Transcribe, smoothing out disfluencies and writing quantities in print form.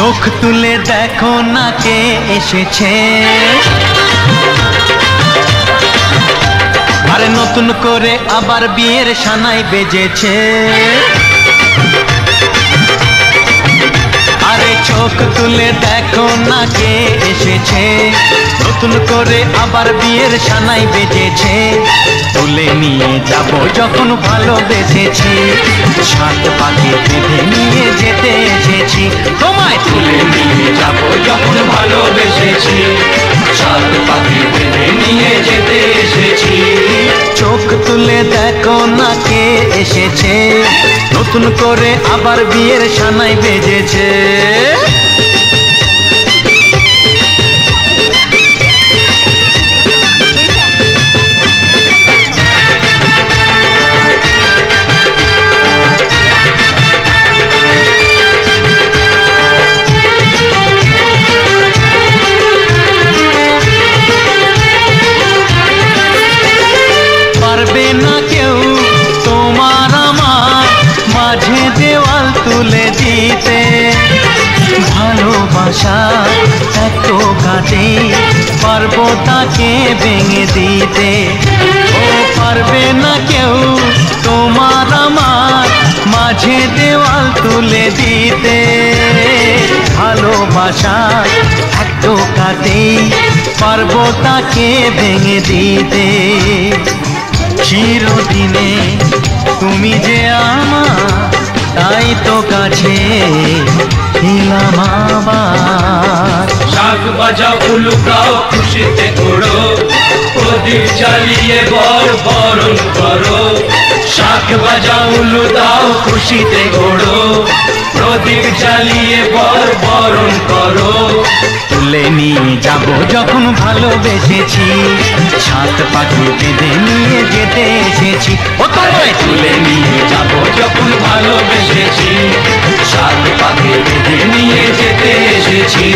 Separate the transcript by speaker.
Speaker 1: চোখ তুলে দেখো না কে এসেছে, আরে নতুন করে আবার বিয়ের সানাই বেজেছে। আরে চোখ তুলে দেখো না কে এসেছে, নতুন করে আবার বিয়ের সানাই বেজেছে। তুলে নিয়ে যাব যখন ভালোবেসেছি, সাত পাখি বেঁধে নিয়ে যেতে এসেছি। তোমায় তুলে নিয়ে যাব যখন ভালোবেসেছি, সাত পাখি বেঁধে নিয়ে যেতে এসেছি। চোখ তুলে দেখো না কে এসেছে, নতুন করে আবার বিয়ের সানাই বেজেছে। পারবে না কেউ তোমার আমার মাঝে দেওয়াল তুলে দিতে, ভালোবাসা এত কাটে পারবো তাকে ভেঙে দিতে। ও পারবে না কেউ তোমার আমার মাঝে দেওয়াল তুলে দিতে, ভালোবাসা এত কাটে পারবো তাকে ভেঙে দিতে। চিরদিনে তুমি যে আমার, তাই তো কাছে এলাম আবার।
Speaker 2: শাক বাজাও উলুকাও খুশিতে ওড়ো, প্রদীপ জ্বালিয়ে বরণ করো। শাক বাজাও উলু দাও খুশিতে ওড়ো, প্রদীপ জ্বালিয়ে বরণ করো।
Speaker 1: তুলে নিয়ে যাব যখন ভালোবেসেছি, সাত পাখি বেঁধে নিয়ে যেতে এসেছি। ও তোমায়
Speaker 2: তুলে নিয়ে যাব যখন ভালোবেসেছি, সাত পাখি বেঁধে নিয়ে যেতে এসেছি।